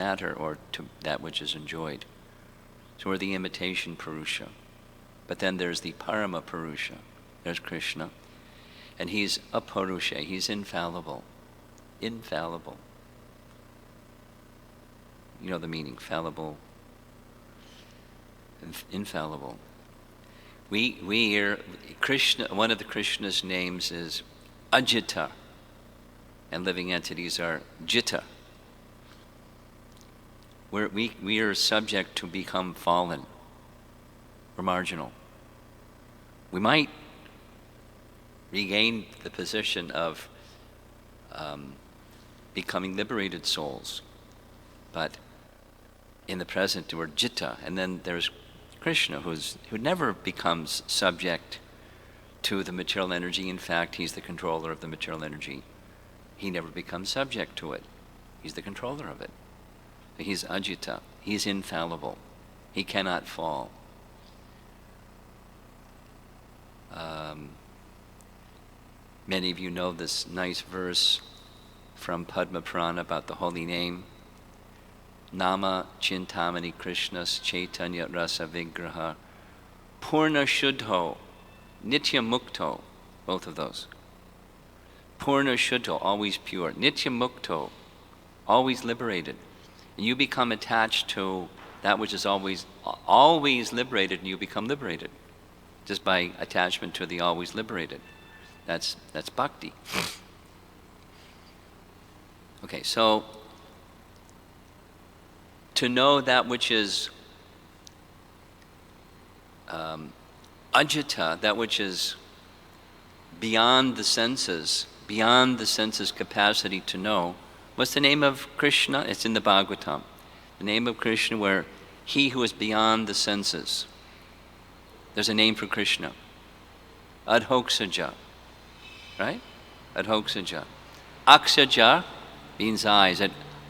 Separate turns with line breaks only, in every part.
matter or to that which is enjoyed. So we're the imitation Purusha. But then there's the Parama Purusha. There's Krishna. And he's Apurusha. He's infallible. Infallible. You know the meaning, fallible, infallible. We are Krishna. One of the Krishna's names is Ajita, and living entities are Jita. We are subject to become fallen. We're marginal. We might regain the position of becoming liberated souls, but in the present we're Jita, and then there's Krishna, who never becomes subject to the material energy. In fact, he's the controller of the material energy. He never becomes subject to it. He's the controller of it. He's Ajita. He's infallible. He cannot fall. Many of you know this nice verse from Padma Purana about the holy name. Nama Chintamani Krishnas Chaitanya Rasa Vigraha Purna Shuddho Nitya Mukto, both of those. Purna Shuddho, always pure. Nitya Mukto, always liberated. And you become attached to that which is always liberated, and you become liberated just by attachment to the always liberated. That's bhakti. Okay, so to know that which is ajita, that which is beyond the senses capacity to know. What's the name of Krishna? It's in the Bhagavatam. The name of Krishna, where he who is beyond the senses. There's a name for Krishna. Adhoksaja. Right? Adhoksaja. Aksaja means eyes.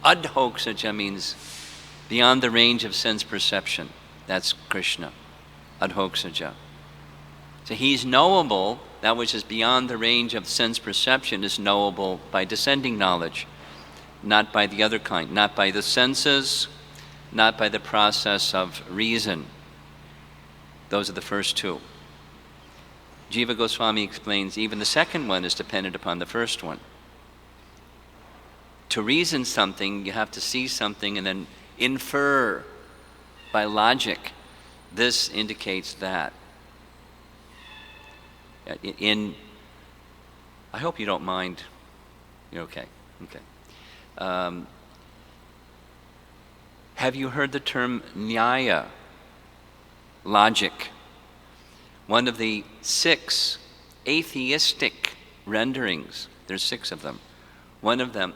Adhoksaja means beyond the range of sense perception. That's Krishna. Adhoksaja. So he's knowable. That which is beyond the range of sense perception is knowable by descending knowledge, not by the other kind, not by the senses, not by the process of reason. Those are the first two. Jiva Goswami explains even the second one is dependent upon the first one. To reason something, you have to see something and then infer by logic. This indicates that. I hope you don't mind. You're okay. Okay. Have you heard the term nyaya? Logic. One of the 6 atheistic renderings, there's 6 of them. One of them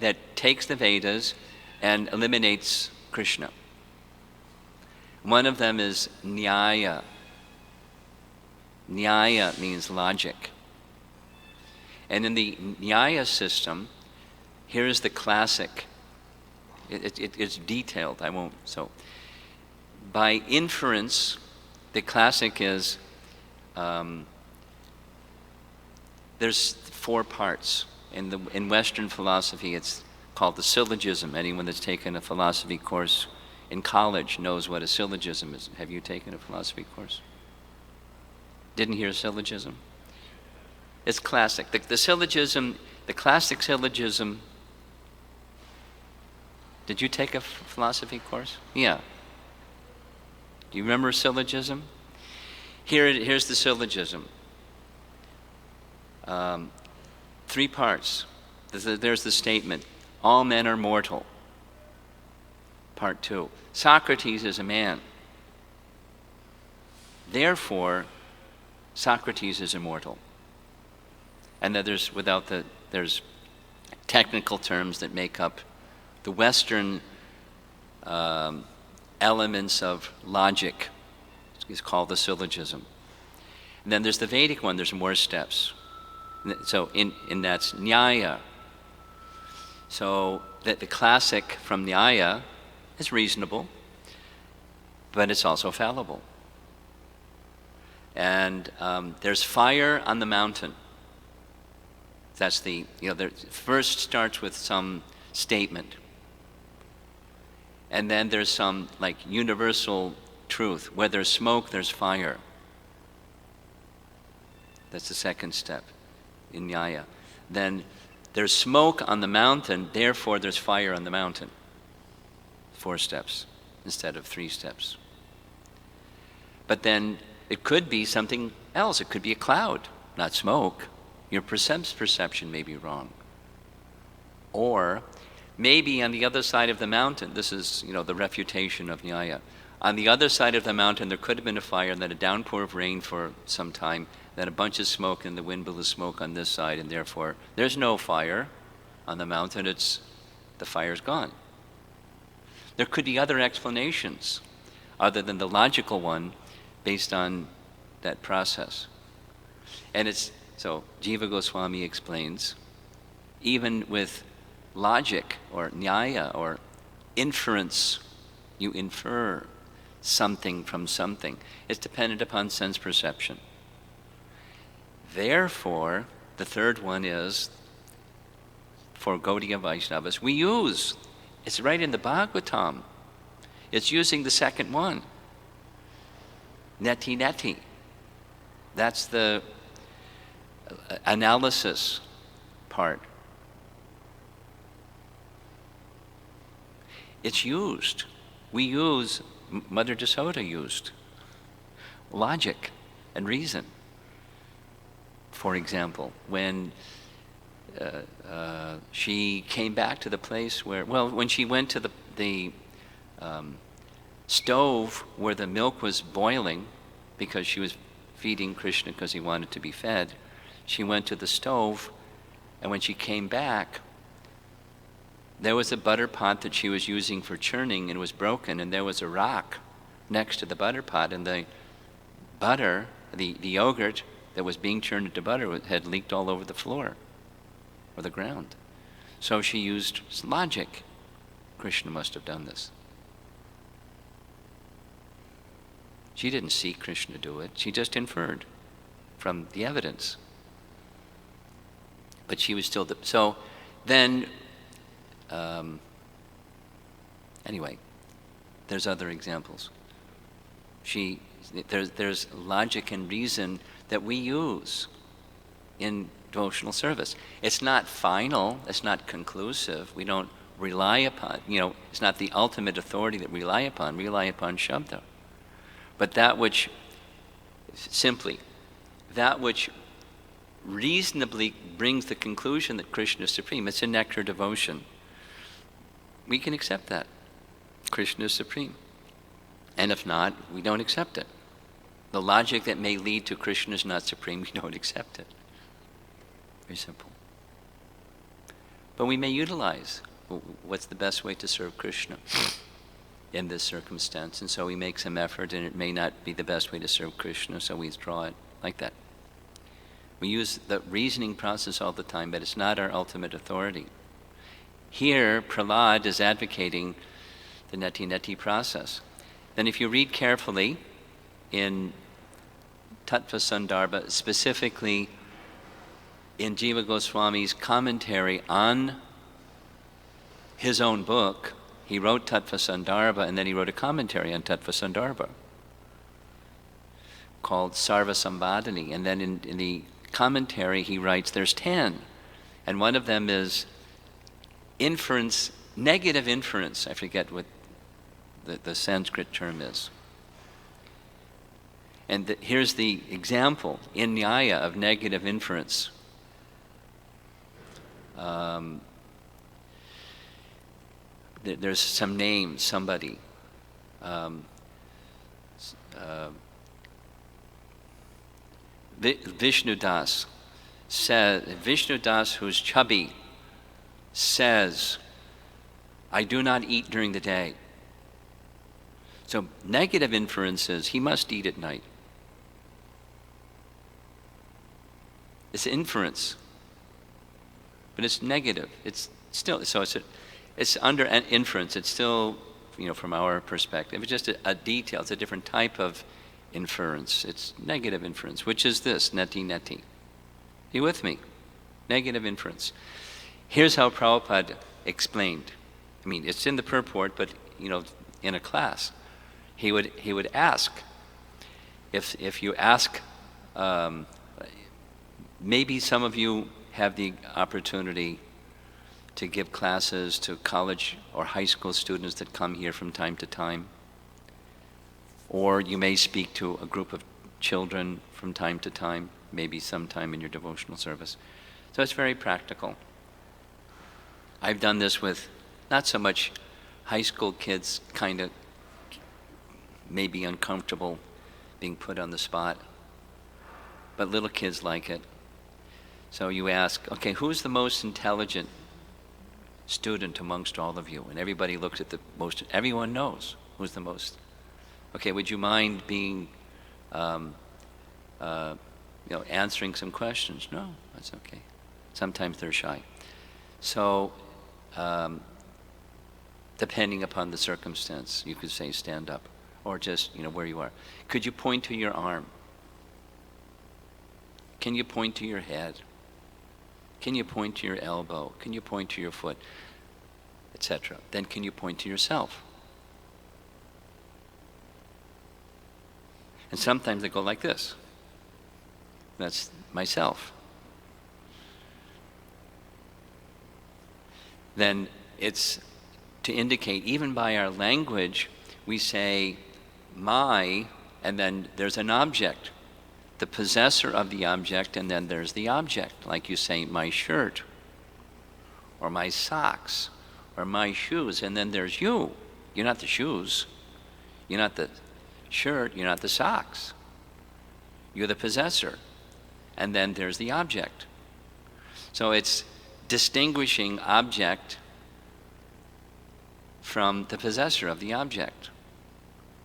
that takes the Vedas and eliminates Krishna. One of them is nyaya. Nyaya means logic. And in the nyaya system, here is the classic. It's detailed, I won't, so. By inference, the classic is, there's 4 parts. In Western philosophy, it's called the syllogism. Anyone that's taken a philosophy course in college knows what a syllogism is. Have you taken a philosophy course? Didn't hear syllogism? It's classic. The syllogism, the classic syllogism. Did you take a philosophy course? Yeah. Do you remember a syllogism? Here's the syllogism. 3 parts. There's the statement, all men are mortal. Part 2, Socrates is a man. Therefore, Socrates is immortal. And then there's technical terms that make up the Western elements of logic. It's called the syllogism. And then there's the Vedic one, there's more steps. So in that's nyaya. So that the classic from nyaya is reasonable, but it's also fallible. And there's fire on the mountain. That's the, first starts with some statement. And then there's some like universal truth. Where there's smoke, there's fire. That's the second step in Nyaya. Then there's smoke on the mountain, therefore there's fire on the mountain. 4 steps instead of 3 steps. But then it could be something else. It could be a cloud, not smoke. Your perception may be wrong. Or maybe on the other side of the mountain, this is, the refutation of Nyaya. On the other side of the mountain, there could have been a fire, and then a downpour of rain for some time, then a bunch of smoke, and the wind blew the smoke on this side, and therefore there's no fire on the mountain. The fire's gone. There could be other explanations other than the logical one based on that process. And so Jiva Goswami explains, even with logic or nyaya or inference, you infer something from something. It's dependent upon sense perception. Therefore, the third one is, for Gaudiya Vaishnavas, it's right in the Bhagavatam. It's using the second one. Neti neti. That's the analysis part. It's used. Mother Jasoda used logic and reason. For example, when she came back to the place when she went to the stove where the milk was boiling, because she was feeding Krishna because he wanted to be fed, she went to the stove, and when she came back, there was a butter pot that she was using for churning, and it was broken, and there was a rock next to the butter pot, and the butter, the yogurt that was being churned into butter had leaked all over the floor or the ground. So she used logic. Krishna must have done this. She didn't see Krishna do it. She just inferred from the evidence. But she was still... So then... anyway, there's other examples. There's logic and reason that we use in devotional service. It's not final, it's not conclusive. We don't rely upon, it's not the ultimate authority that we rely upon Shabda. But that which reasonably brings the conclusion that Krishna is supreme, it's a nectar devotion. We can accept that. Krishna is supreme. And if not, we don't accept it. The logic that may lead to Krishna is not supreme, we don't accept it. Very simple. But we may utilize what's the best way to serve Krishna in this circumstance. And so we make some effort, and it may not be the best way to serve Krishna, so we withdraw it like that. We use the reasoning process all the time, but it's not our ultimate authority. Here, Prahlad is advocating the neti neti process. Then if you read carefully in Tattva Sandarbha, specifically in Jiva Goswami's commentary on his own book, he wrote Tattva Sandarbha, and then he wrote a commentary on Tattva Sandarbha called Sarva Sambadani. And then in the commentary he writes there's 10. And one of them is inference, negative inference. I forget what the Sanskrit term is. And here's the example in Nyaya of negative inference. There's some name, somebody. Vishnudas says, Vishnudas, who's chubby, says, I do not eat during the day. So negative inference is he must eat at night. It's inference, but it's negative. It's still, so it's under an inference. It's still, from our perspective, it's just a detail. It's a different type of inference. It's negative inference, which is this, neti neti. Are you with me? Negative inference. Here's how Prabhupada explained I mean, it's in the purport, but in a class, he would ask, if you ask, maybe some of you have the opportunity to give classes to college or high school students that come here from time to time. Or you may speak to a group of children from time to time, maybe sometime in your devotional service. So it's very practical. I've done this with not so much high school kids, kind of maybe uncomfortable being put on the spot, but little kids like it. So you ask, okay, who's the most intelligent student amongst all of you? And everybody looks at the most, everyone knows who's the most. Okay, would you mind being, answering some questions? No, that's okay. Sometimes they're shy. So, depending upon the circumstance, you could say stand up, or just, where you are. Could you point to your arm? Can you point to your head? Can you point to your elbow? Can you point to your foot? Etc. Then can you point to yourself? And sometimes they go like this. That's myself. Then it's to indicate, even by our language, we say my, and then there's an object, the possessor of the object, and then there's the object. Like you say, my shirt, or my socks, or my shoes, and then there's you. You're not the shoes. You're not the shirt. You're not the socks. You're the possessor. And then there's the object. So it's distinguishing object from the possessor of the object,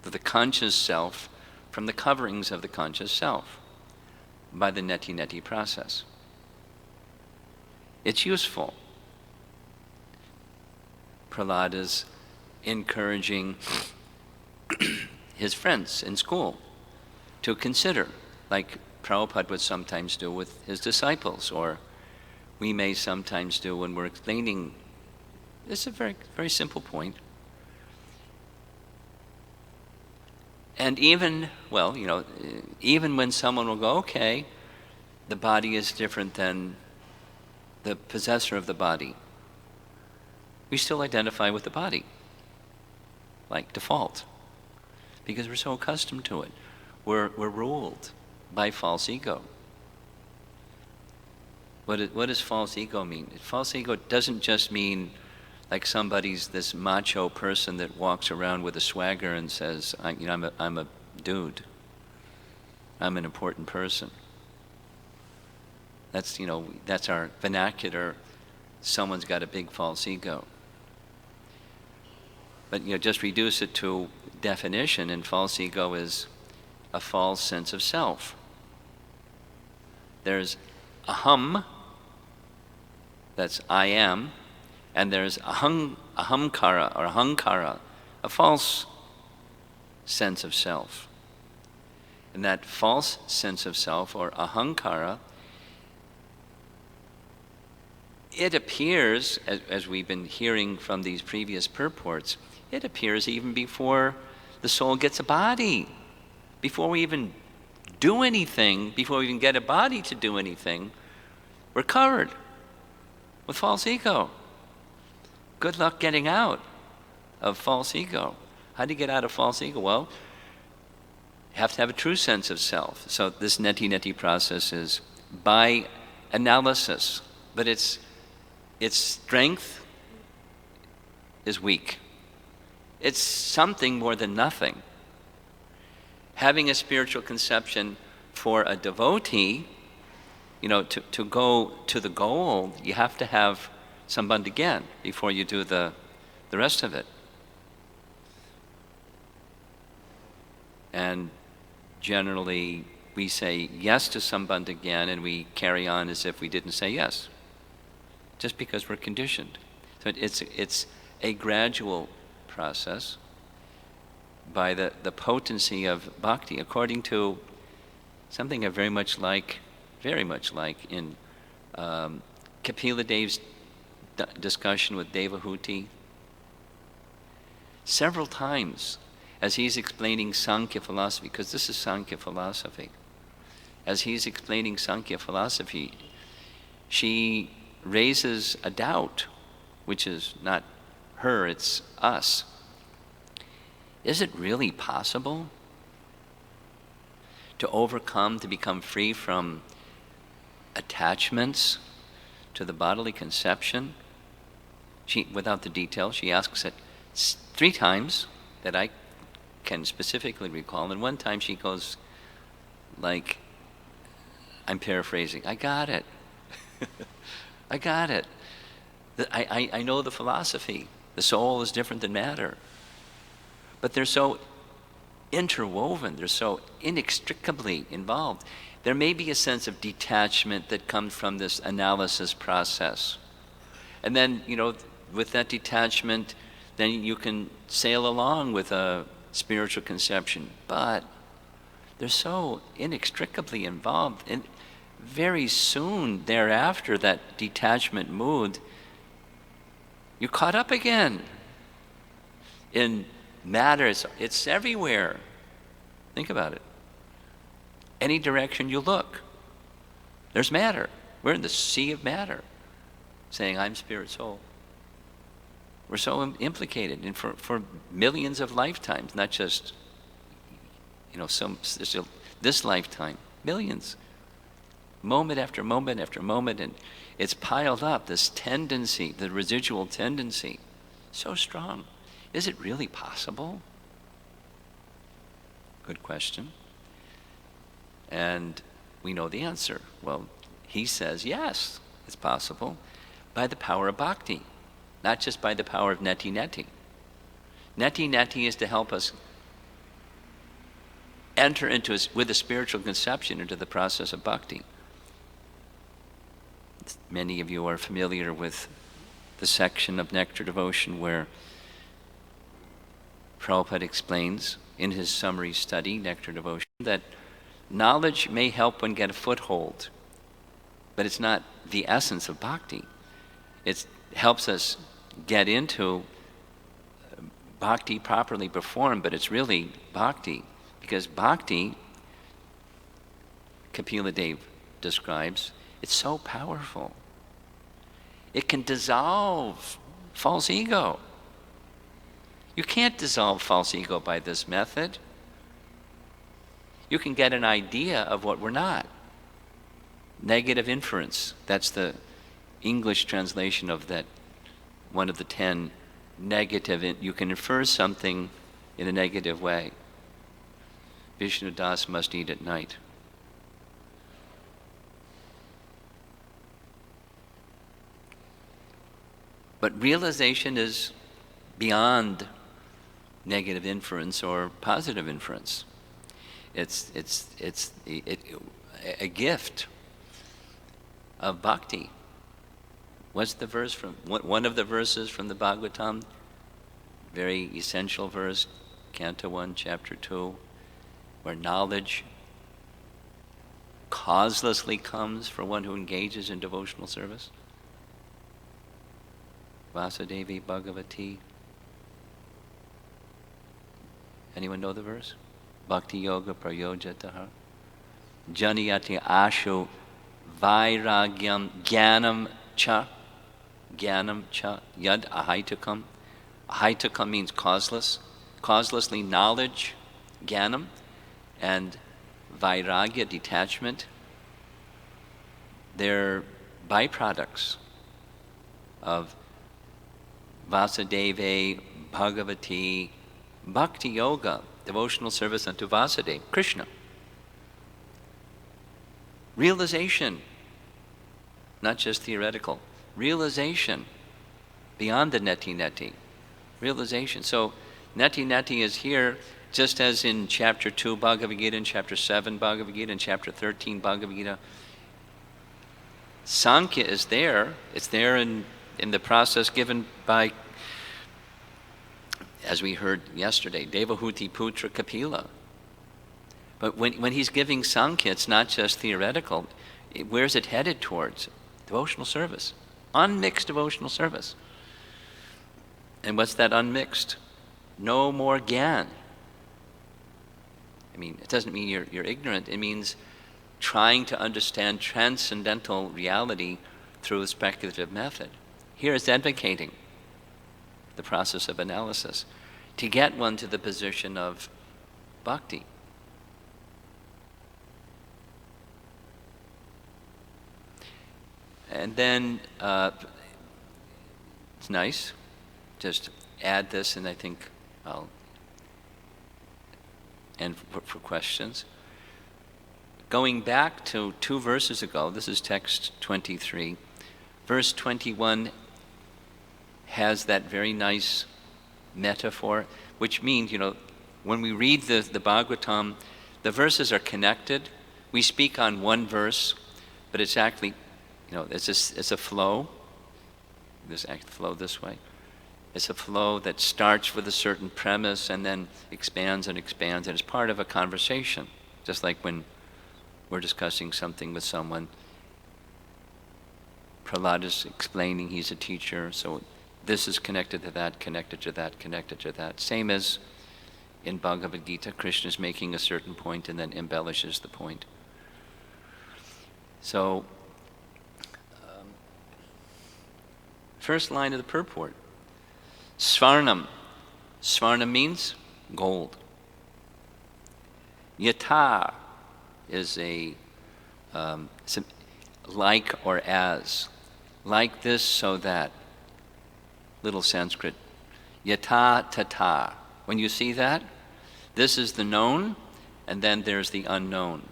the conscious self from the coverings of the conscious self, by the neti-neti process. It's useful. Prahlad is encouraging his friends in school to consider, like Prabhupada would sometimes do with his disciples, or we may sometimes do when we're explaining. This is a very, very simple point. And even when someone will go, okay, the body is different than the possessor of the body, we still identify with the body, like default, because we're so accustomed to it. We're ruled by false ego. What does false ego mean? False ego doesn't just mean like somebody's this macho person that walks around with a swagger and says, I'm a dude. I'm an important person. That's our vernacular. Someone's got a big false ego. But just reduce it to definition, and false ego is a false sense of self. There's aham, that's I am, and there's ahamkara or ahankara, a false sense of self. And that false sense of self, or ahankara, it appears, as we've been hearing from these previous purports, it appears even before the soul gets a body. Before we even do anything, before we even get a body to do anything, we're covered with false ego. Good luck getting out of false ego. How do you get out of false ego? Well, you have to have a true sense of self. So this neti-neti process is by analysis, but its strength is weak. It's something more than nothing. Having a spiritual conception for a devotee, to go to the goal, you have to have some bandhagyan before you do the rest of it. And generally, we say yes to some bandhagyan and we carry on as if we didn't say yes, just because we're conditioned. So it's a gradual process by the potency of bhakti, according to something I very much like in Kapila Dev's discussion with Devahuti. several times as he's explaining Sankhya philosophy, because this is Sankhya philosophy. As he's explaining Sankhya philosophy, she raises a doubt, which is not her, it's us. Is it really possible to overcome, to become free from attachments to the bodily conception? She, without the details, she asks it 3 times that I can specifically recall, and one time she goes like, I'm paraphrasing, I got it. I got it. I know the philosophy. The soul is different than matter. But they're so interwoven, they're so inextricably involved. There may be a sense of detachment that comes from this analysis process. And then, with that detachment, then you can sail along with a spiritual conception. But they're so inextricably involved. And very soon thereafter, that detachment mood, you're caught up again in matter. It's everywhere. Think about it. Any direction you look, there's matter. We're in the sea of matter, saying, I'm spirit soul. We're so implicated, and for millions of lifetimes, not just, this lifetime, millions, moment after moment after moment, and it's piled up, this tendency, the residual tendency, so strong. Is it really possible? Good question. And we know the answer. Well, he says, yes, it's possible by the power of bhakti, not just by the power of neti neti. Neti neti is to help us enter with a spiritual conception into the process of bhakti. Many of you are familiar with the section of Nectar Devotion where Prabhupada explains in his summary study, Nectar Devotion, that knowledge may help one get a foothold, but it's not the essence of bhakti. It helps us get into bhakti properly performed, but it's really bhakti. Because bhakti, Kapila Dev describes, it's so powerful. It can dissolve false ego. You can't dissolve false ego by this method. You can get an idea of what we're not. Negative inference. That's the English translation of that, one of the 10 negative. You can infer something in a negative way. Vishnu Das must eat at night. But realization is beyond negative inference or positive inference. It's a gift of bhakti. What's the verse from? One of the verses from the Bhagavatam, very essential verse, Canto 1, Chapter 2, where knowledge causelessly comes for one who engages in devotional service. Vasudevi Bhagavati. Anyone know the verse? Bhakti Yoga Prayojataha. Janiyati Ashu Vairagyam Jnanam Cha. Jnanam Cha. Yad Ahaitukam. Ahaitukam means causeless. Causelessly knowledge, Jnanam, and Vairagya, detachment. They're byproducts of Vasudeva Bhagavati Bhakti Yoga, devotional service unto Vasudeva, Krishna. Realization, not just theoretical, realization beyond the neti neti. Realization. So neti neti is here just as in chapter 2 Bhagavad Gita, and chapter 7 Bhagavad Gita, and chapter 13 Bhagavad Gita. Sankhya is there. It's there in the process given by, as we heard yesterday, Devahuti Putra Kapila. But when he's giving Sankhya, it's not just theoretical. Where's it headed towards? Devotional service. Unmixed devotional service. And what's that unmixed? no more gyan. I mean, it doesn't mean you're ignorant. It means trying to understand transcendental reality through a speculative method. Here it's advocating the process of analysis to get one to the position of bhakti. And then it's nice, just add this, and I think I'll end for questions. Going back to 2 verses ago, this is text 23, verse 21 has that very nice metaphor, which means, when we read the Bhagavatam, the verses are connected. We speak on one verse, but it's actually, it's a flow. This act flow this way. It's a flow that starts with a certain premise and then expands and expands, and it's part of a conversation. Just like when we're discussing something with someone, Prahlad is explaining he's a teacher, so this is connected to that, connected to that, connected to that. Same as in Bhagavad Gita, Krishna is making a certain point and then embellishes the point. So, first line of the purport, Svarnam. Svarnam means gold. Yata is a like or as. Like this, so that. Little Sanskrit. Yata tata. When you see that, this is the known, and then there's the unknown.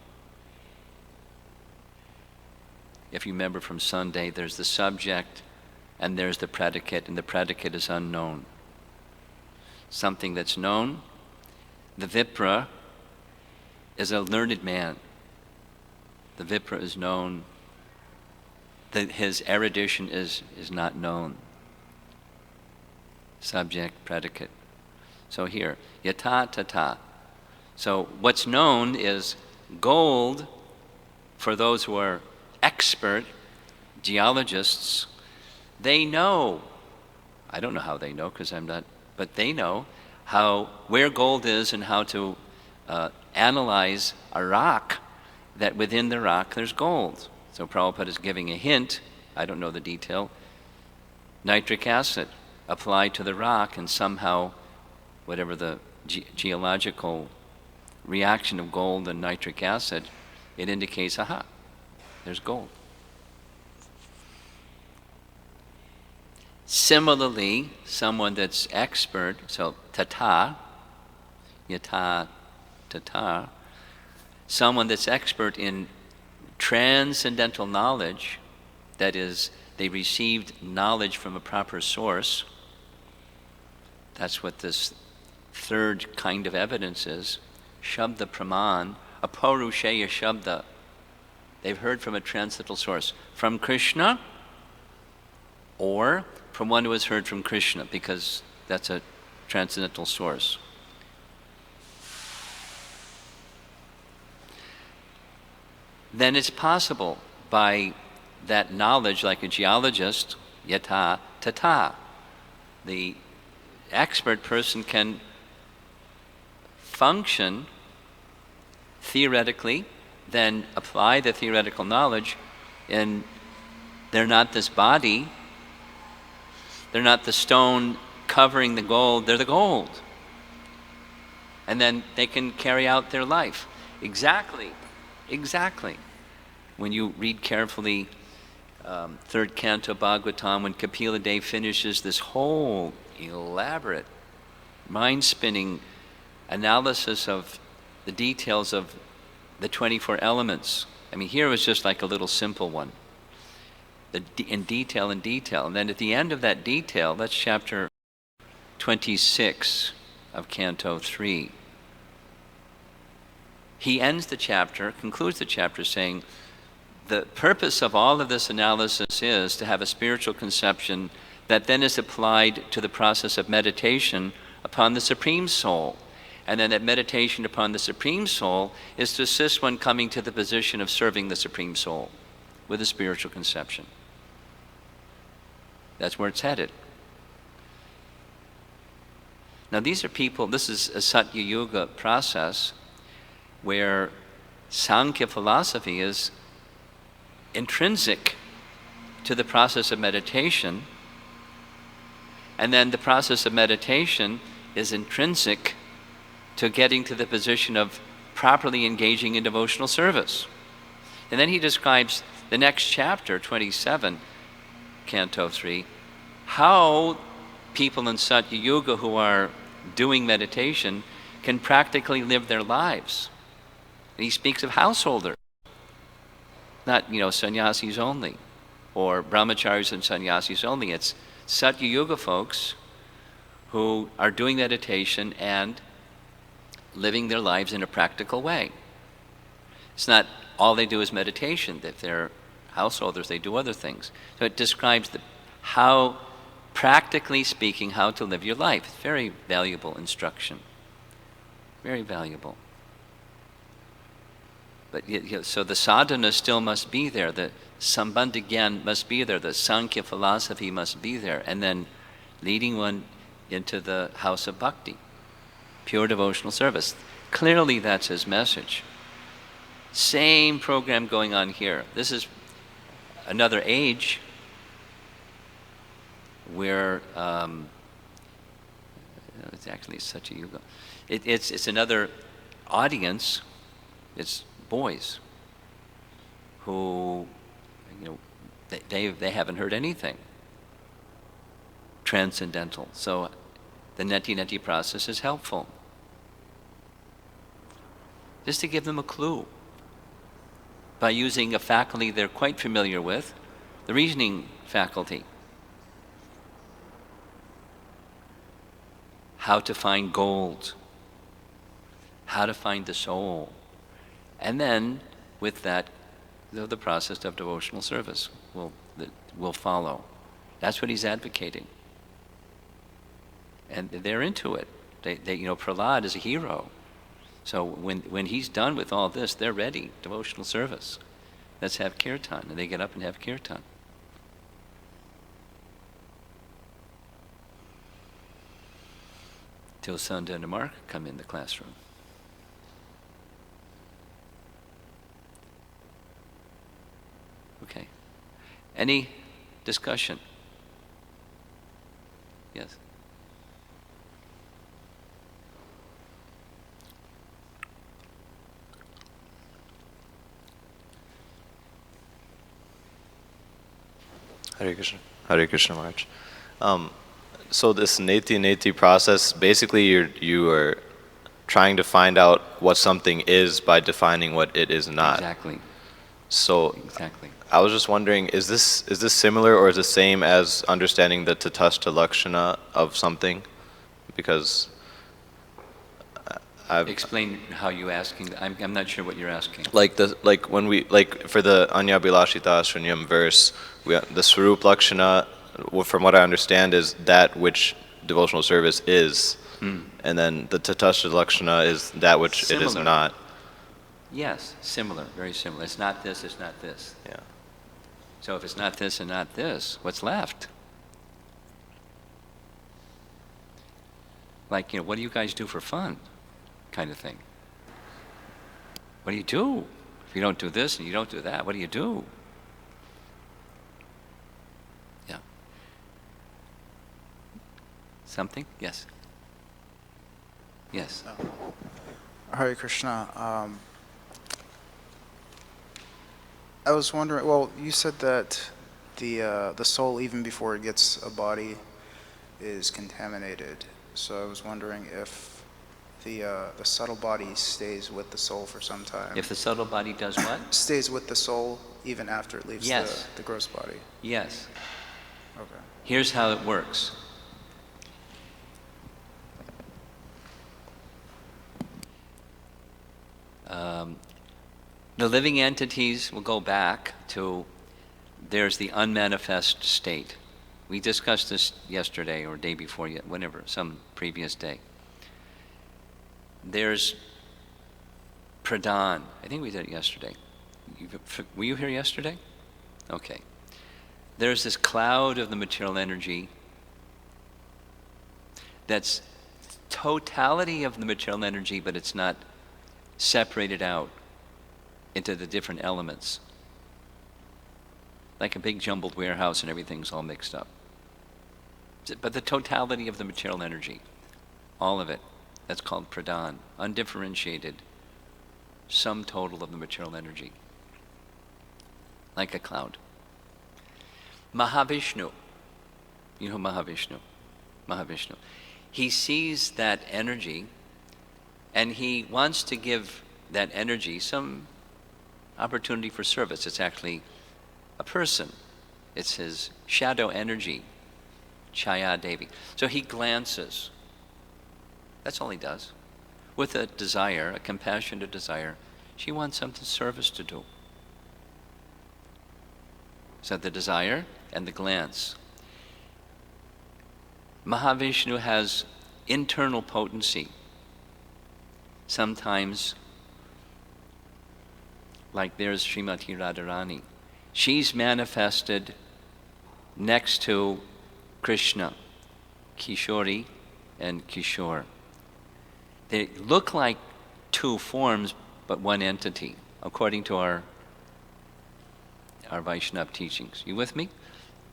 If you remember from Sunday, there's the subject, and there's the predicate, and the predicate is unknown. Something that's known, the Vipra is a learned man. The Vipra is known, that his erudition is not known. Subject, predicate. So here, yata tata. So what's known is gold for those who are expert geologists. They know, I don't know how they know because I'm not, but they know where gold is and how to analyze a rock, that within the rock there's gold. So Prabhupada is giving a hint, I don't know the detail, nitric acid applied to the rock, and somehow whatever the geological reaction of gold and nitric acid, it indicates, aha, there's gold. Similarly, someone that's expert, so tata, yata tata, someone that's expert in transcendental knowledge, that is, they received knowledge from a proper source. That's what this third kind of evidence is. Shabda Praman, Aparusheya Shabda. They've heard from a transcendental source, from Krishna or from one who has heard from Krishna, because that's a transcendental source. Then it's possible by that knowledge, like a geologist, yata tata, the expert person can function theoretically, then apply the theoretical knowledge, and they're not this body, they're not the stone covering the gold, they're the gold. And then they can carry out their life. Exactly. When you read carefully third canto Bhagavatam, when Kapila Dev finishes this whole elaborate, mind-spinning analysis of the details of the 24 elements. I mean, here was just like a little simple one. In detail. And then at the end of that detail, that's chapter 26 of Canto 3. He ends the chapter, concludes the chapter saying, the purpose of all of this analysis is to have a spiritual conception that then is applied to the process of meditation upon the Supreme Soul. And then that meditation upon the Supreme Soul is to assist one coming to the position of serving the Supreme Soul with a spiritual conception. That's where it's headed. Now these are people, this is a Satya Yuga process where Sankhya philosophy is intrinsic to the process of meditation, and then the process of meditation is intrinsic to getting to the position of properly engaging in devotional service. And then he describes the next chapter, 27, Canto 3, how people in Satya Yuga who are doing meditation can practically live their lives. And he speaks of householders, not, sannyasis only, or brahmacharis and sannyasis only. It's Satya Yuga folks who are doing meditation and living their lives in a practical way. It's not all they do is meditation. If they're householders, they do other things. So it describes how, practically speaking, how to live your life. It's very valuable instruction. Very valuable. But so the sadhana still must be there. The sambandha gyan must be there. The Sankhya philosophy must be there. And then leading one into the house of bhakti, pure devotional service. Clearly that's his message. Same program going on here. This is another age where it's actually such a yuga. It's another audience. It's boys who, they haven't heard anything transcendental. So the neti process is helpful. Just to give them a clue by using a faculty they're quite familiar with, the reasoning faculty. How to find gold, how to find the soul. And then with that, the process of devotional service will follow. That's what he's advocating. And they're into it. They Prahlad is a hero. So when he's done with all this, they're ready, devotional service. Let's have kirtan. And they get up and have kirtan. Till Sunda and Mark come in the classroom. Okay. Any discussion? Yes.
Hare Krishna. Hare Krishna Maharaj. So this neti process, basically you are trying to find out what something is by defining what it is not.
Exactly.
So
exactly.
I was just wondering, is this similar or is it the same as understanding the tatastha lakshana of something? Because
explain how you asking. I'm not sure what you're asking.
Like when we for the Anyabhilashita Shunyam verse, the Swarup Lakshana, from what I understand, is that which devotional service is, and then the Tatastha Lakshana is that which
Similar.
It is not.
Yes, similar, very similar. It's not this, it's not this.
Yeah.
So if it's not this and not this, what's left? Like, what do you guys do for fun? Kind of thing. What do you do? If you don't do this and you don't do that, what do you do? Yeah. Something? Yes. Yes.
Hare Krishna. I was wondering, well, you said that the soul, even before it gets a body, is contaminated. So I was wondering if the subtle body stays with the soul for some time.
If the subtle body does what?
Stays with the soul even after it leaves
Yes.
the gross body.
Yes.
Okay.
Here's how it works. The living entities will go back to, there's the unmanifest state. We discussed this yesterday or day before, whenever, some previous day. There's pradhan. I think we did it yesterday. Were you here yesterday? Okay. There's this cloud of the material energy that's totality of the material energy, but it's not separated out into the different elements. Like a big jumbled warehouse and everything's all mixed up. But the totality of the material energy, all of it, that's called pradhan, undifferentiated, sum total of the material energy, like a cloud. Mahavishnu, you know Mahavishnu, Mahavishnu. He sees that energy and he wants to give that energy some opportunity for service. It's actually a person. It's his shadow energy, Chaya Devi. So he glances. That's all he does. With a desire, a compassionate desire, she wants something service to do. So the desire and the glance. Mahavishnu has internal potency. Sometimes, like there's Srimati Radharani, she's manifested next to Krishna, Kishori and Kishore. They look like two forms, but one entity, according to our Vaishnava teachings. You with me?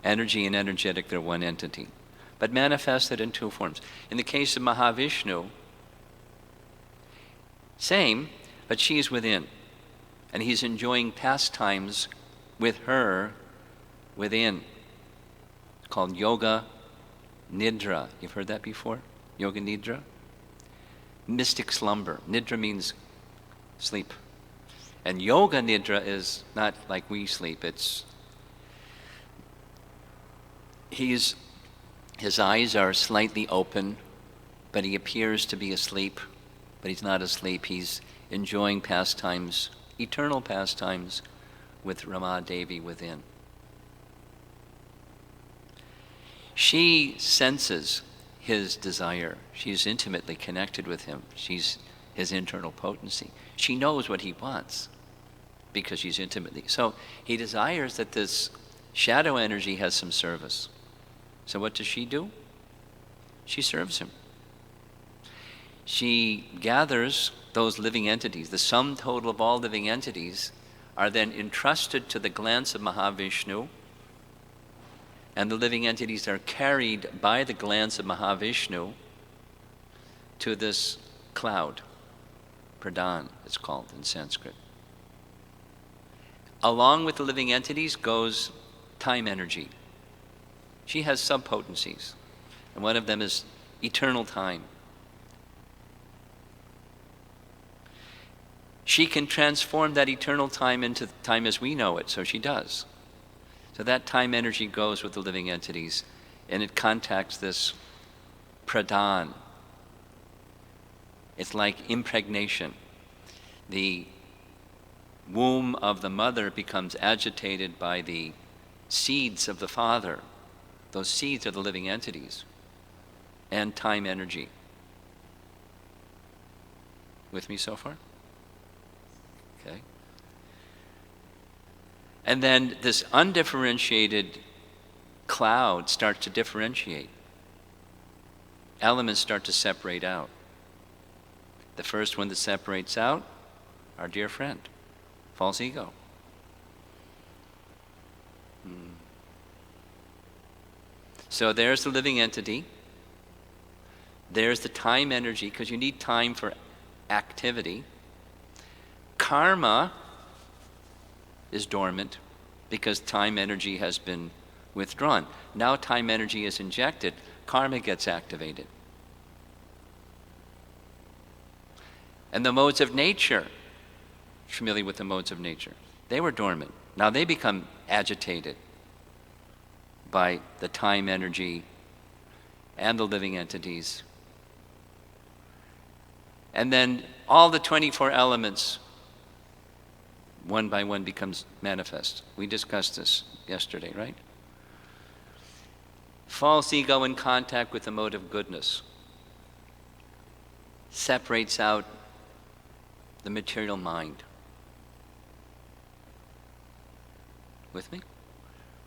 Energy and energetic, they're one entity, but manifested in two forms. In the case of Mahavishnu, same, but she's within. And he's enjoying pastimes with her within. It's called Yoga Nidra. You've heard that before? Yoga Nidra? Mystic slumber. Nidra means sleep. And Yoga Nidra is not like we sleep. His eyes are slightly open, but he appears to be asleep, but he's not asleep. He's enjoying pastimes, eternal pastimes, with Rama Devi within. She senses his desire. She's intimately connected with him. She's his internal potency. She knows what he wants because she's intimately. So he desires that this shadow energy has some service. So what does she do? She serves him. She gathers those living entities. The sum total of all living entities are then entrusted to the glance of Mahavishnu, and the living entities are carried by the glance of Mahavishnu to this cloud. Pradhan, it's called in Sanskrit. Along with the living entities goes time energy. She has subpotencies, and one of them is eternal time. She can transform that eternal time into time as we know it, so she does. So that time energy goes with the living entities, and it contacts this pradhan. It's like impregnation. The womb of the mother becomes agitated by the seeds of the father. Those seeds are the living entities and time energy. With me so far? Okay. And then this undifferentiated cloud starts to differentiate. Elements start to separate out. The first one that separates out, our dear friend, false ego. So there's the living entity. There's the time energy, because you need time for activity. Karma is dormant because time energy has been withdrawn. Now time energy is injected, karma gets activated. And the modes of nature, familiar with the modes of nature, they were dormant. Now they become agitated by the time energy and the living entities. And then all the 24 elements, one by one, becomes manifest. We discussed this yesterday, right? False ego in contact with the mode of goodness separates out the material mind. With me?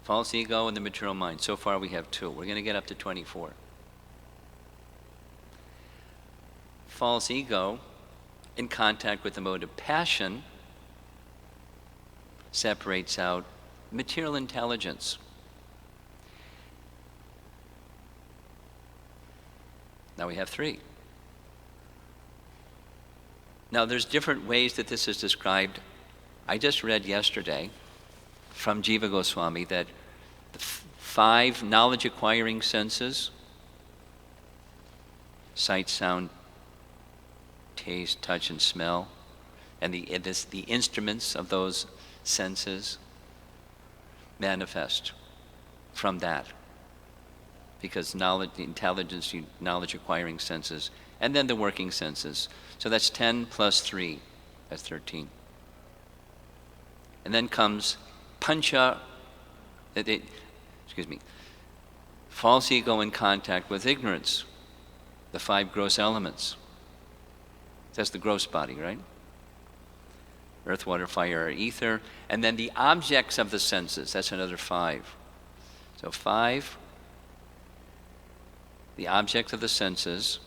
False ego and the material mind. So far we have two. We're going to get up to 24. false ego in contact with the mode of passion separates out material intelligence. Now we have three. Now there's different ways that this is described. I just read yesterday from Jiva Goswami that the five knowledge acquiring senses, sight, sound, taste, touch, and smell, and the instruments of those senses manifest from that. Because knowledge, the intelligence, knowledge acquiring senses, and then the working senses. So that's 10 plus 3, that's 13. And then comes pancha, false ego in contact with ignorance, the 5 gross elements. That's the gross body, right? Earth, water, fire, or ether. And then the objects of the senses, that's another 5. So 5, the objects of the senses,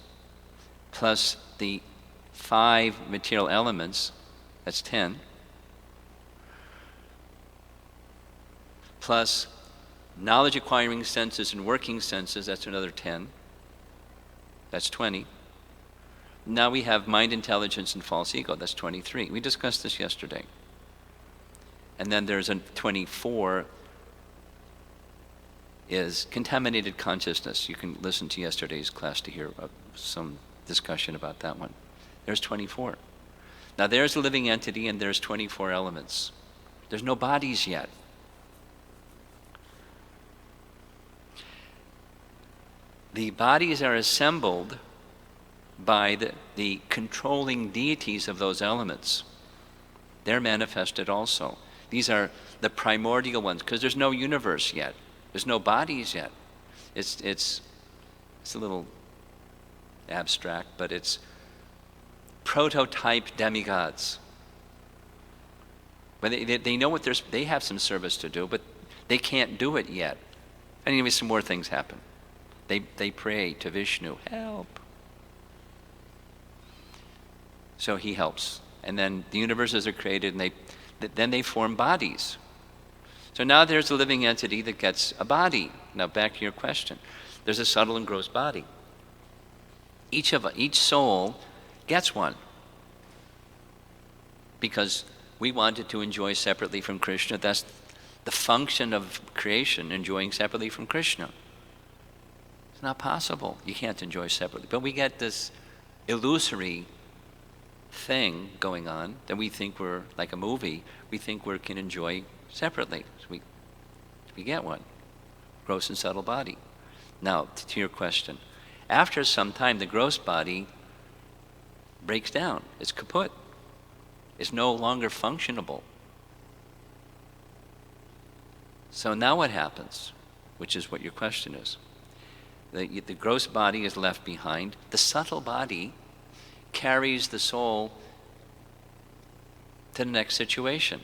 plus the 5 material elements, that's 10, plus knowledge acquiring senses and working senses, that's another 10, that's 20. Now we have mind, intelligence, and false ego, that's 23. We discussed this yesterday. And then there's a 24 is contaminated consciousness. You can listen to yesterday's class to hear some discussion about that one. There's 24. Now there's a living entity and there's 24 elements. There's no bodies yet. The bodies are assembled by the controlling deities of those elements. They're manifested also. These are the primordial ones, because there's no universe yet. There's no bodies yet. It's a little abstract, but it's prototype demigods. But they know what they have some service to do, but they can't do it yet. Anyway, some more things happen. They pray to Vishnu, help. So he helps. And then the universes are created, and then they form bodies. So now there's a living entity that gets a body. Now back to your question. There's a subtle and gross body. Each soul gets one. Because we wanted to enjoy separately from Krishna. That's the function of creation, enjoying separately from Krishna. It's not possible. You can't enjoy separately. But we get this illusory thing going on that we think we're like a movie. We think we can enjoy separately. So we get one. Gross and subtle body. Now, to your question. After some time, the gross body breaks down. It's kaput. It's no longer functionable. So now what happens? Which is what your question is. The gross body is left behind. The subtle body carries the soul to the next situation.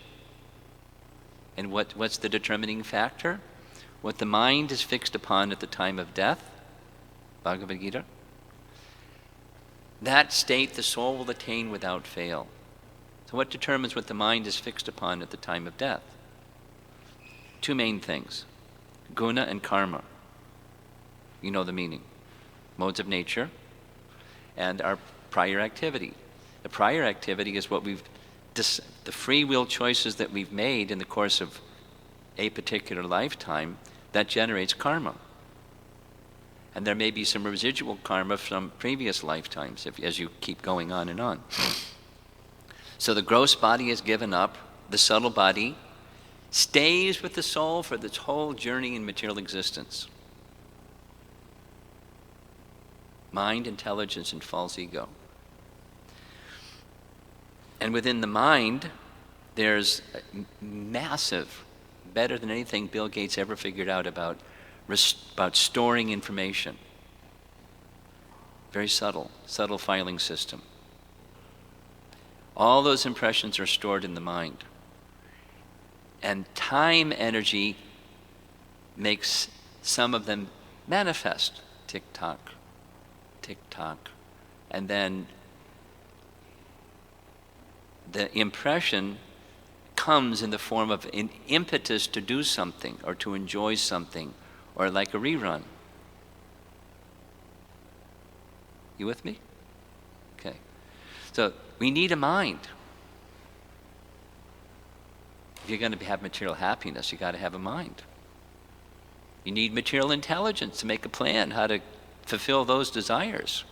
And what's the determining factor? What the mind is fixed upon at the time of death, Bhagavad Gita, that state the soul will attain without fail. So what determines what the mind is fixed upon at the time of death? 2 main things, guna and karma. You know the meaning. Modes of nature and our prior activity. The prior activity is what the free will choices that we've made in the course of a particular lifetime that generates karma. And there may be some residual karma from previous lifetimes as you keep going on and on. So the gross body is given up. The subtle body stays with the soul for this whole journey in material existence. Mind, intelligence, and false ego. And within the mind, there's massive, better than anything Bill Gates ever figured out about storing information. Very subtle filing system. All those impressions are stored in the mind. And time energy makes some of them manifest. Tick-tock, tick-tock. and then the impression comes in the form of an impetus to do something or to enjoy something, or like a rerun. You with me? Okay. So we need a mind. If you're going to have material happiness, you got to have a mind. You need material intelligence to make a plan how to fulfill those desires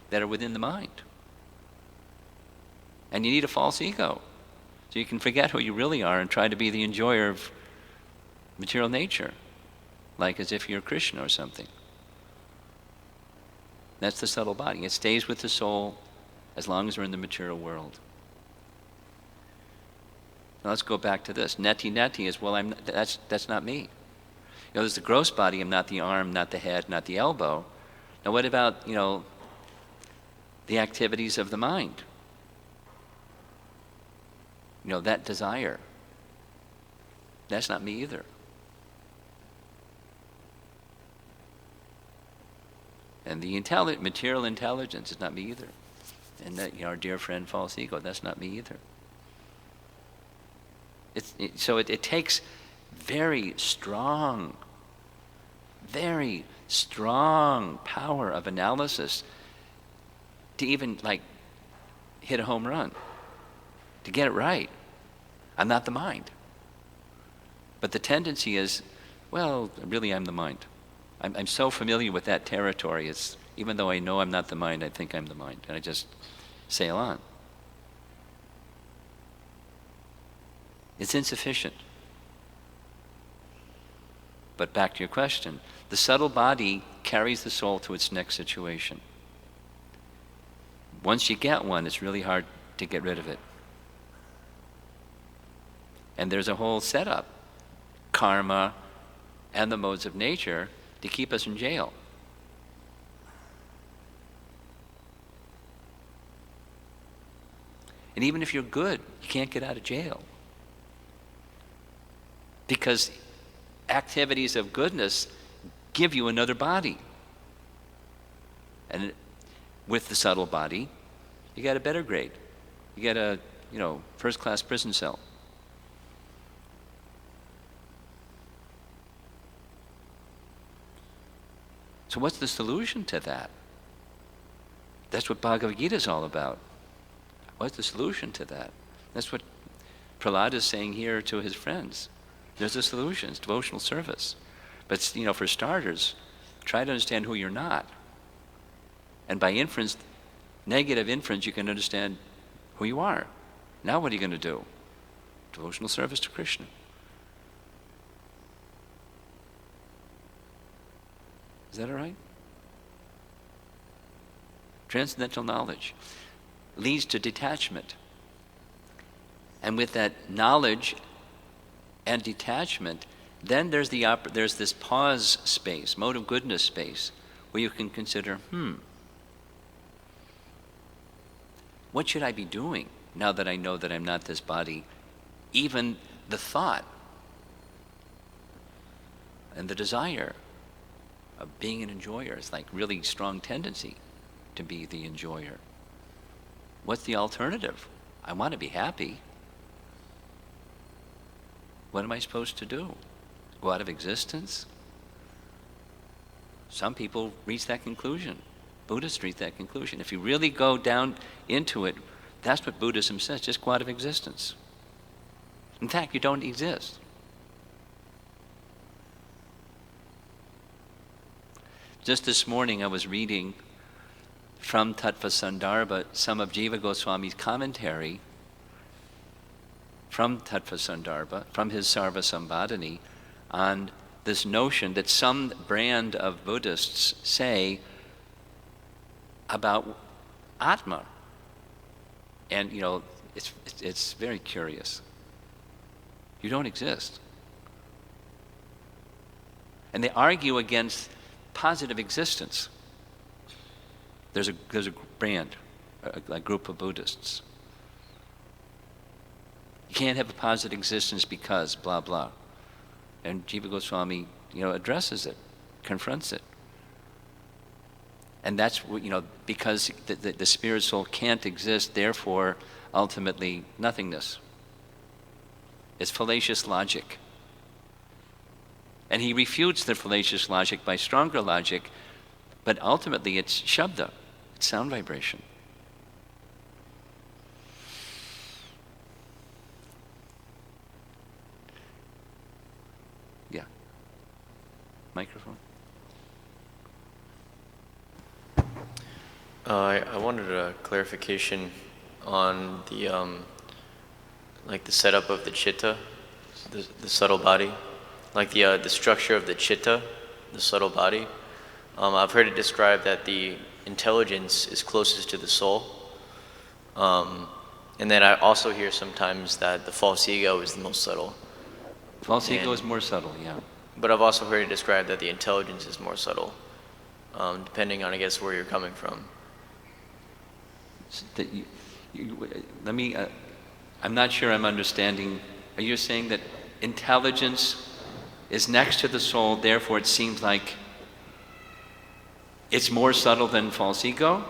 that are within the mind. And you need a false ego, so you can forget who you really are and try to be the enjoyer of material nature, like as if you're Krishna or something. That's the subtle body. It stays with the soul as long as we're in the material world. Now let's go back to this. Neti is, well, that's not me. There's the gross body. I'm not the arm, not the head, not the elbow. Now what about, the activities of the mind? That desire. That's not me either. And the material intelligence is not me either. And that, our dear friend false ego, that's not me either. So it takes very strong power of analysis to even hit a home run, to get it right. I'm not the mind. But the tendency is, well, really I'm the mind. I'm so familiar with that territory, even though I know I'm not the mind, I think I'm the mind, and I just sail on. It's insufficient. But back to your question, the subtle body carries the soul to its next situation. Once you get one, it's really hard to get rid of it. And there's a whole setup, karma and the modes of nature, to keep us in jail. And even if you're good, you can't get out of jail. Because activities of goodness give you another body. And with the subtle body, you get a better grade. You get a, first-class prison cell. So what's the solution to that? That's what Bhagavad Gita is all about. What's the solution to that? That's what Prahlad is saying here to his friends. There's a solution. It's devotional service. But, for starters, try to understand who you're not. And by inference, negative inference, you can understand who you are. Now what are you going to do? Devotional service to Krishna. Is that all right? Transcendental knowledge leads to detachment. And with that knowledge and detachment, then there's this pause space, mode of goodness space, where you can consider, what should I be doing now that I know that I'm not this body? Even the thought and the desire of being an enjoyer is really strong tendency to be the enjoyer. What's the alternative? I want to be happy. What am I supposed to do? Go out of existence? Some people reach that conclusion. Buddhists reach that conclusion. If you really go down into it, that's what Buddhism says, just go out of existence. In fact, you don't exist. Just this morning I was reading from Tattva Sandarbha some of Jiva Goswami's commentary from Tattva Sandarbha, from his Sarva Sambhadani, on this notion that some brand of Buddhists say about Atma. And, it's very curious. You don't exist. And they argue against positive existence. There's a brand, a group of Buddhists. You can't have a positive existence because blah, blah. And Jiva Goswami, addresses it, confronts it. And that's what, because the spirit soul can't exist, therefore, ultimately, nothingness. It's fallacious logic. And he refutes the fallacious logic by stronger logic, but ultimately it's shabda, it's sound vibration. Yeah. Microphone.
I wanted a clarification on the setup of the chitta, the subtle body, like the structure of the chitta, the subtle body. I've heard it described that the intelligence is closest to the soul, and then I also hear sometimes that the false ego is the most subtle.
False ego is more subtle, yeah.
But I've also heard it described that the intelligence is more subtle, depending on, I guess, where you're coming from.
That let me, I'm not sure I'm understanding. Are you saying that intelligence is next to the soul, therefore it seems like it's more subtle than false ego?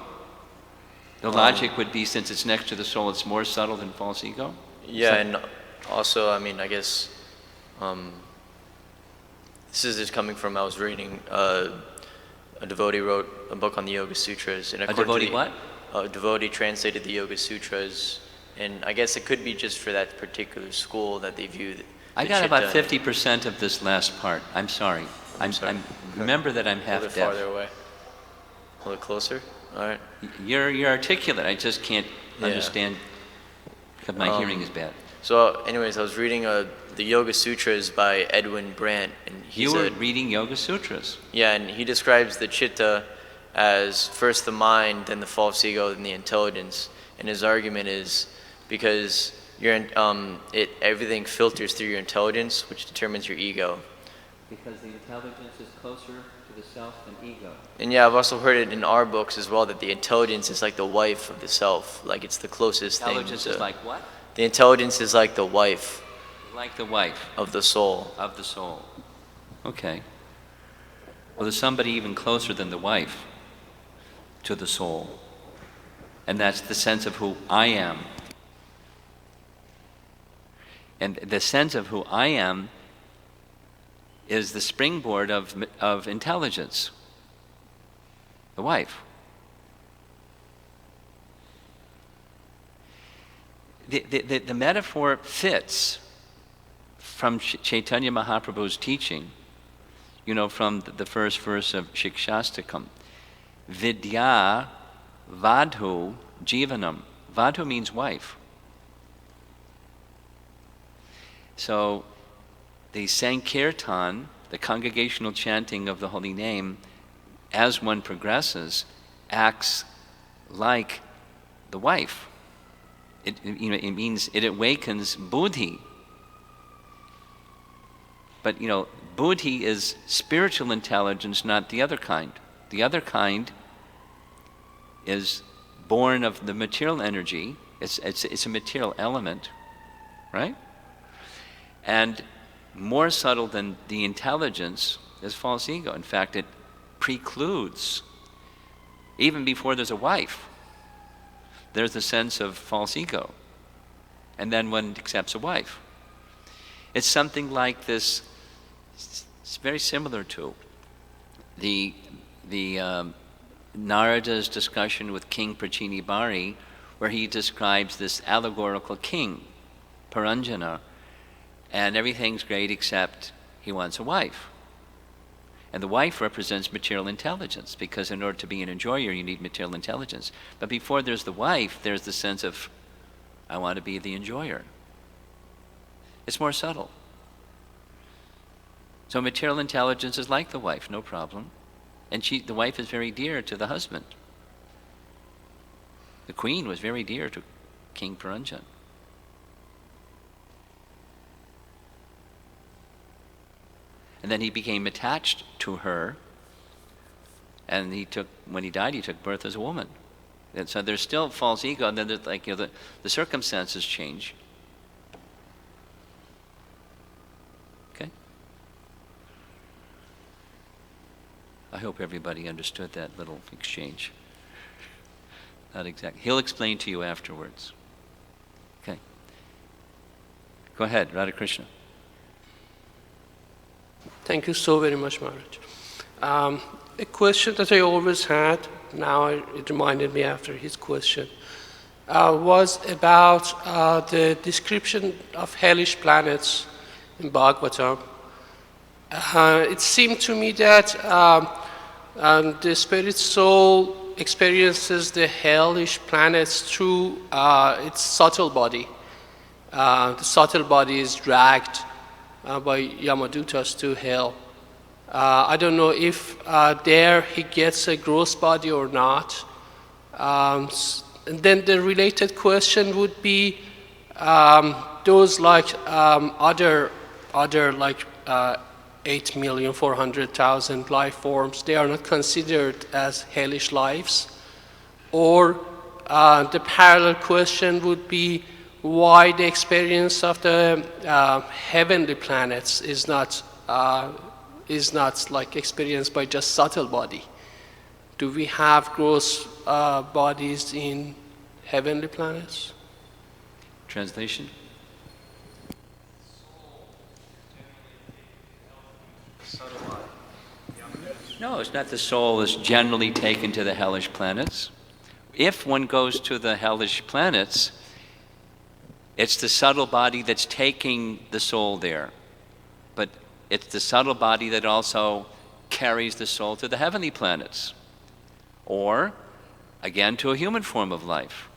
The logic would be, since it's next to the soul, it's more subtle than false ego?
Yeah, and also, I mean, I guess, this is just coming from, I was reading, a devotee wrote a book on the Yoga Sutras. And
A devotee what?
A devotee translated the Yoga Sutras, and I guess it could be just for that particular school that they view
I got about 50% of this last part. I'm sorry. I'm remember that I'm half deaf.
A little farther away. A little closer? All right.
You're articulate. I just can't understand because my hearing is bad.
So anyways, I was reading the Yoga Sutras by Edwin Brandt, and
You were reading Yoga Sutras.
Yeah, and he describes the chitta as first the mind, then the false ego, then the intelligence. And his argument is because everything filters through your intelligence, which determines your ego.
Because the intelligence is closer to the self than ego.
And yeah, I've also heard it in our books as well, that the intelligence is like the wife of the self, like it's the closest thing.
Intelligence is like what?
The intelligence is like the wife.
Like the wife.
Of the soul.
Of the soul. Okay. Well, there's somebody even closer than the wife to the soul. And that's the sense of who I am. And the sense of who I am is the springboard of intelligence. The wife. The metaphor fits from Chaitanya Mahaprabhu's teaching, from the first verse of Shikshastakam. Vidya vadhu jivanam. Vadhu means wife. So the Sankirtan, the congregational chanting of the holy name, as one progresses, acts like the wife. It means it awakens buddhi. But buddhi is spiritual intelligence, not the other kind. The other kind is born of the material energy. It's a material element, right? And more subtle than the intelligence is false ego. In fact, it precludes, even before there's a wife, there's a sense of false ego. And then one accepts a wife. It's something like this. It's very similar to the Narada's discussion with King Prachini Bari, where he describes this allegorical king, Paranjana, and everything's great except he wants a wife. And the wife represents material intelligence, because in order to be an enjoyer, you need material intelligence. But before there's the wife, there's the sense of, I want to be the enjoyer. It's more subtle. So material intelligence is like the wife, no problem. And the wife is very dear to the husband. The queen was very dear to King Paranjan. And then he became attached to her, and when he died, he took birth as a woman. And so there's still false ego, and then there's the circumstances change. Okay? I hope everybody understood that little exchange. Not exactly. He'll explain to you afterwards. Okay. Go ahead, Radha Krishna.
Thank you so very much, Maharaj. A question that I always had, now it reminded me after his question, was about the description of hellish planets in Bhagavatam. It seemed to me that the spirit soul experiences the hellish planets through its subtle body. The subtle body is dragged by Yamadutas to hell. I don't know if there he gets a gross body or not. And then the related question would be those like other like 8,400,000 life forms, they are not considered as hellish lives? Or the parallel question would be why the experience of the heavenly planets is not like experienced by just subtle body? Do we have gross bodies in heavenly planets?
Translation? No, it's not the soul is generally taken to the hellish planets. If one goes to the hellish planets, it's the subtle body that's taking the soul there. But it's the subtle body that also carries the soul to the heavenly planets. Or, again, to a human form of life.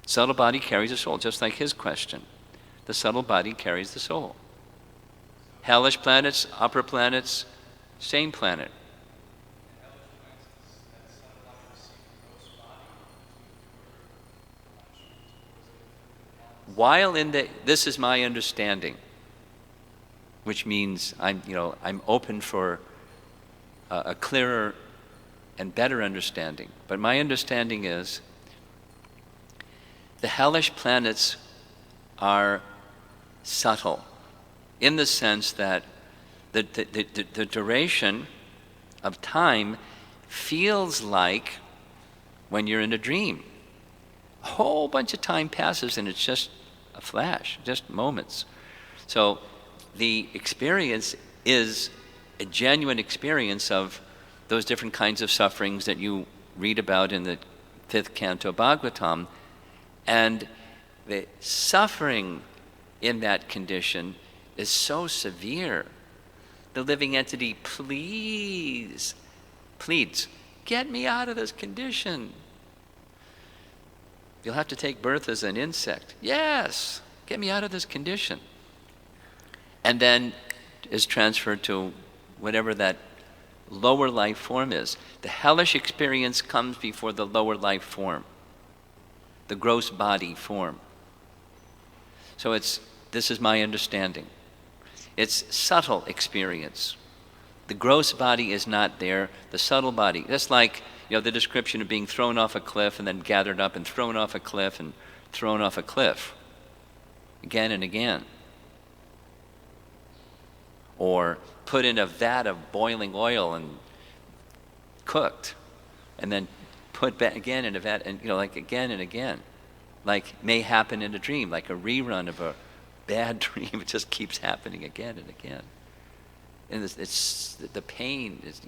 Subtle body carries the soul, just like his question. The subtle body carries the soul. Hellish planets, upper planets, same planet. While in the, this is my understanding, which means I'm open for a clearer and better understanding. But my understanding is the hellish planets are subtle in the sense that the duration of time feels like when you're in a dream. A whole bunch of time passes and it's just a flash, just moments. So the experience is a genuine experience of those different kinds of sufferings that you read about in the 5th canto Bhagavatam. And the suffering in that condition is so severe. The living entity pleads, get me out of this condition. You'll have to take birth as an insect. Yes, get me out of this condition. And then is transferred to whatever that lower life form is. The hellish experience comes before the lower life form, the gross body form. So this is my understanding. It's subtle experience. The gross body is not there, the subtle body. Just like the description of being thrown off a cliff and then gathered up and thrown off a cliff and thrown off a cliff again and again. Or put in a vat of boiling oil and cooked, and then put back again in a vat, and like again and again, like may happen in a dream, like a rerun of a bad dream. It just keeps happening again and again, and it's the pain is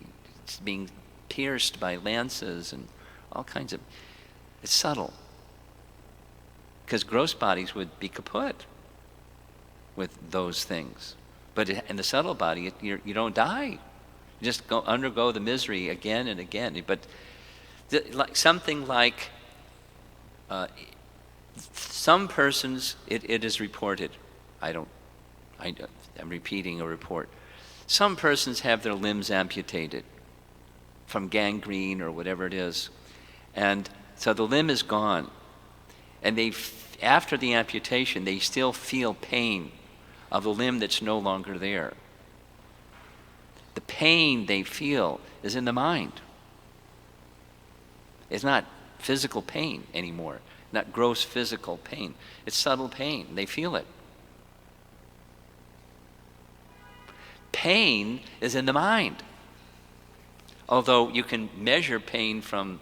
it's being pierced by lances and all kinds of. It's subtle, because gross bodies would be kaput with those things. But in the subtle body, you don't die. You just undergo the misery again and again. But something like some persons, it is reported. I'm repeating a report. Some persons have their limbs amputated from gangrene or whatever it is, and so the limb is gone. And after the amputation, they still feel pain of the limb that's no longer there. The pain they feel is in the mind. It's not physical pain anymore, not gross physical pain. It's subtle pain. They feel it. Pain is in the mind. Although you can measure pain from,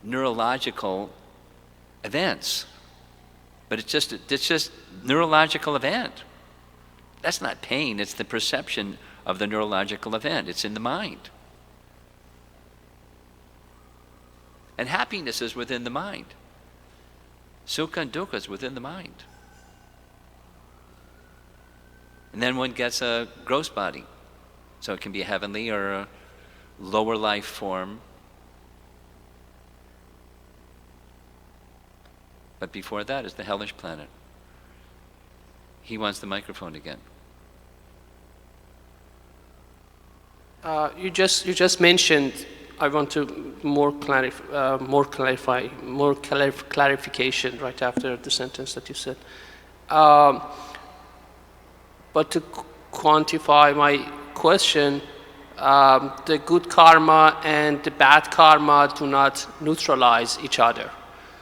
neurological events, but it's just neurological event. That's not pain, it's the perception of the neurological event. It's in the mind. And happiness is within the mind. Sukha and dukkha is within the mind. And then one gets a gross body. So it can be a heavenly or a lower life form. But before that is the hellish planet. He wants the microphone again.
You just mentioned. I want to more clarification right after the sentence that you said. But to quantify my question, the good karma and the bad karma do not neutralize each other.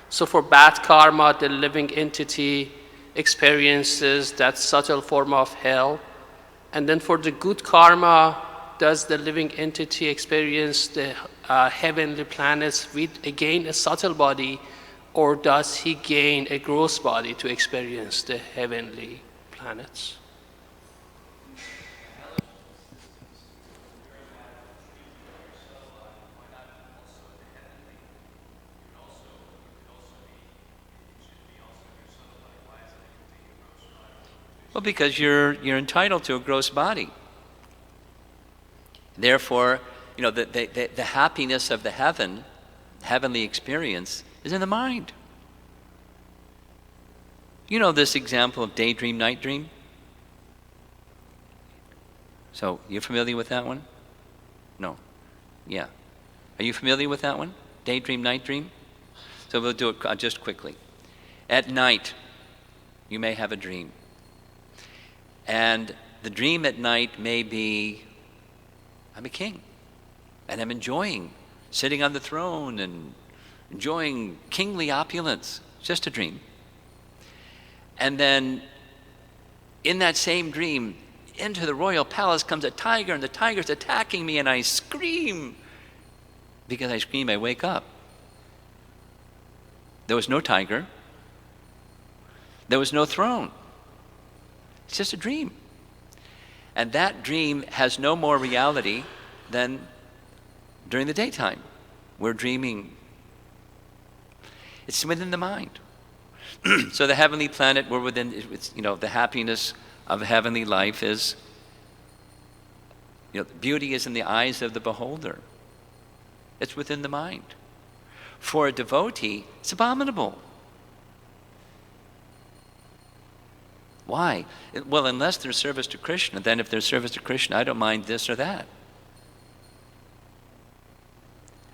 So for bad karma, the living entity experiences that subtle form of hell. And then for the good karma, does the living entity experience the heavenly planets with, again, a subtle body, or does he gain a gross body to experience the heavenly planets?
Well, because you're entitled to a gross body. Therefore, the happiness of the heavenly experience is in the mind. You know this example of daydream, night dream? So, you familiar with that one? No. Yeah. Are you familiar with that one? Daydream, night dream? So we'll do it just quickly. At night, you may have a dream. And the dream at night may be, I'm a king, and I'm enjoying sitting on the throne and enjoying kingly opulence. It's just a dream. And then in that same dream, into the royal palace comes a tiger, and the tiger's attacking me, and I scream. Because I scream, I wake up. There was no tiger. There was no throne. It's just a dream. And that dream has no more reality than during the daytime. We're dreaming. It's within the mind. So the heavenly planet, we're within, the happiness of heavenly life is, beauty is in the eyes of the beholder. It's within the mind. For a devotee, it's abominable. Why? Well, unless there's service to Krishna, then if there's service to Krishna, I don't mind this or that.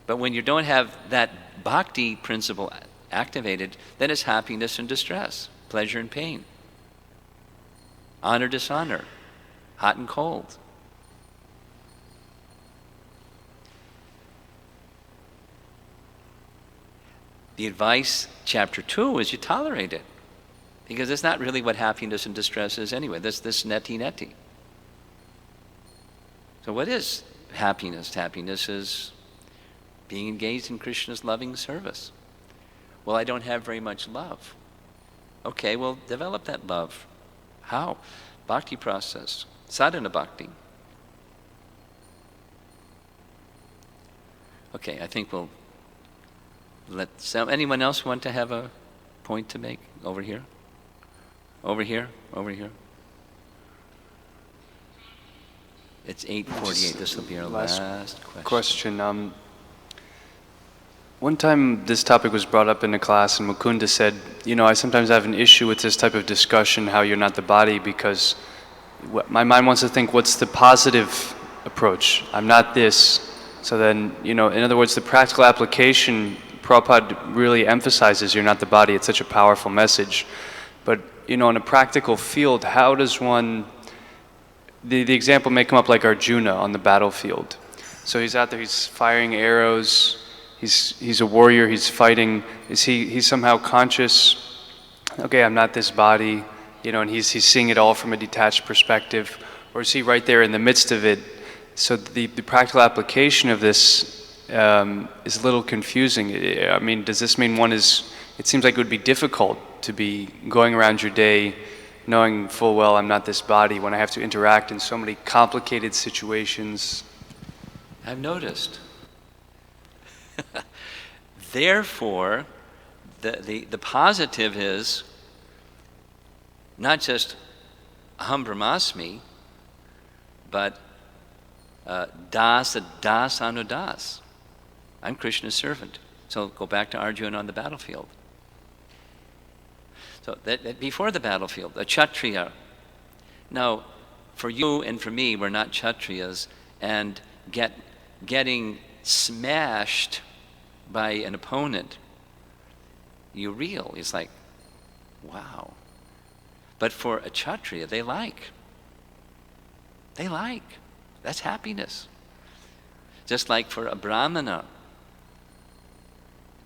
But when you don't have that bhakti principle activated, then it's happiness and distress, pleasure and pain, honor, dishonor, hot and cold. The advice, chapter 2, is you tolerate it. Because it's not really what happiness and distress is anyway. This neti. So what is happiness? Happiness is being engaged in Krishna's loving service. Well, I don't have very much love. Okay, well, develop that love. How? Bhakti process. Sadhana bhakti. Okay, I think we'll let anyone else want to have a point to make over here? Over here. It's 8:48. This will be our last question.
One time this topic was brought up in a class, and Mukunda said, I sometimes have an issue with this type of discussion, how you're not the body, because my mind wants to think, what's the positive approach? I'm not this. So then, in other words, the practical application, Prabhupada really emphasizes you're not the body. It's such a powerful message. But, in a practical field, how does one, the example may come up like Arjuna on the battlefield. So he's out there, he's firing arrows, he's a warrior, he's fighting. He's somehow conscious, okay, I'm not this body, and he's seeing it all from a detached perspective? Or is he right there in the midst of it? So the practical application of this is a little confusing. I mean, does this mean it seems like it would be difficult to be going around your day knowing full well I'm not this body when I have to interact in so many complicated situations?
I've noticed. Therefore, the positive is not just aham brahmasmi, but das anudas. I'm Krishna's servant. So go back to Arjuna on the battlefield. So that before the battlefield, a Kshatriya. Now, for you and for me, we're not Kshatriyas, and getting smashed by an opponent, you reel. It's like, wow. But for a Kshatriya, they like. That's happiness. Just like for a Brahmana,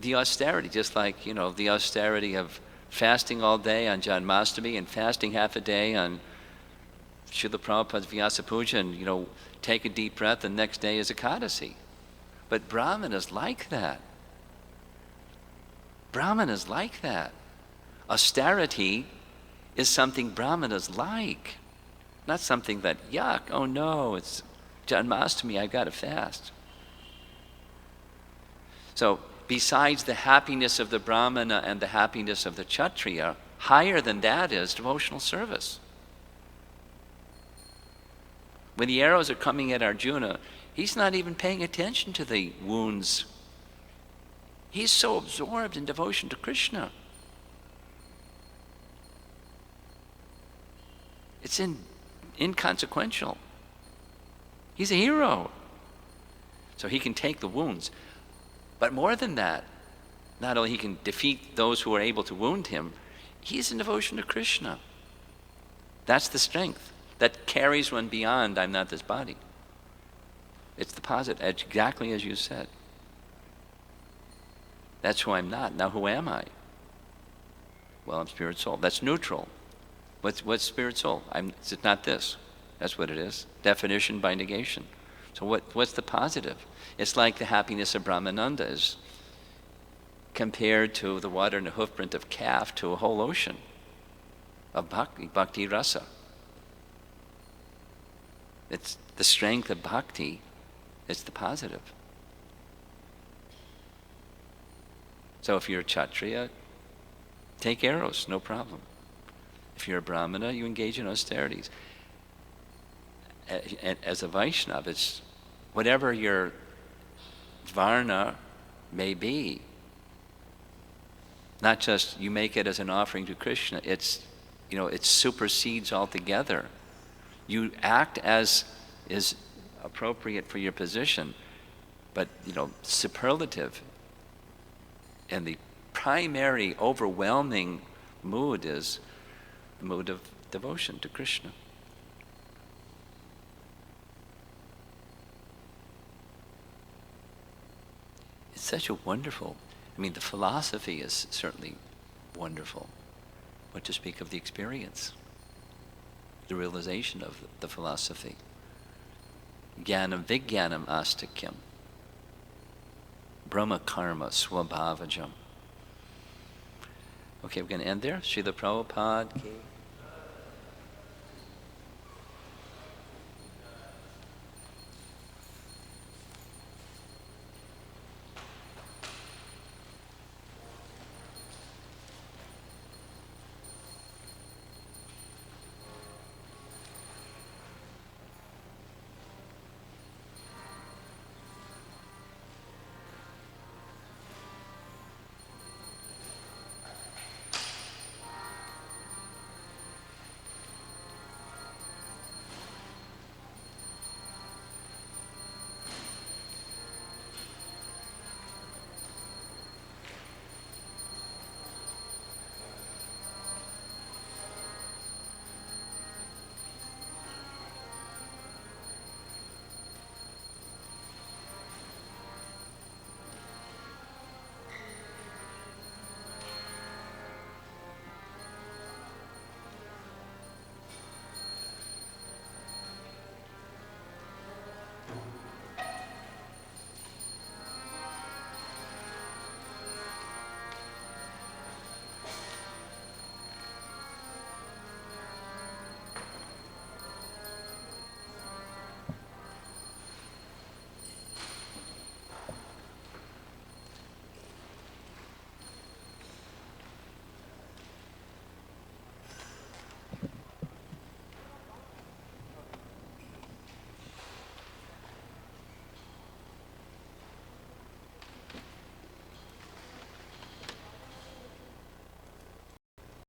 the austerity, just like, the austerity of fasting all day on Janmashtami and fasting half a day on Srila Prabhupada's Vyasa Puja and, take a deep breath, the next day is Ekadasi. But Brahmanas like that. Brahmanas like that. Austerity is something Brahmanas like, not something that, yuck, oh no, it's Janmashtami, I've got to fast. So, besides the happiness of the Brahmana and the happiness of the Kshatriya, higher than that is devotional service. When the arrows are coming at Arjuna, he's not even paying attention to the wounds. He's so absorbed in devotion to Krishna. It's inconsequential. He's a hero. So he can take the wounds. But more than that, not only he can defeat those who are able to wound him, he's in devotion to Krishna. That's the strength that carries one beyond, I'm not this body. It's the positive, exactly as you said. That's who I'm not. Now who am I? Well, I'm spirit soul. That's neutral. What's spirit soul? It's not this. That's what it is. Definition by negation. So what's the positive? It's like the happiness of Brahmananda is compared to the water in the hoofprint of calf to a whole ocean of bhakti rasa. It's the strength of bhakti. It's the positive. So if you're a Kshatriya, take arrows, no problem. If you're a Brahmana, you engage in austerities. As a Vaishnava, it's whatever your varna may be. Not just you make it as an offering to Krishna, it supersedes altogether. You act as is appropriate for your position, but superlative. And the primary overwhelming mood is the mood of devotion to Krishna. It's such a wonderful, the philosophy is certainly wonderful. What to speak of the experience, the realization of the philosophy. Jnanam vijnanam astikyam. Brahma karma swabhavajam. Okay, we're going to end there. Srila Prabhupada.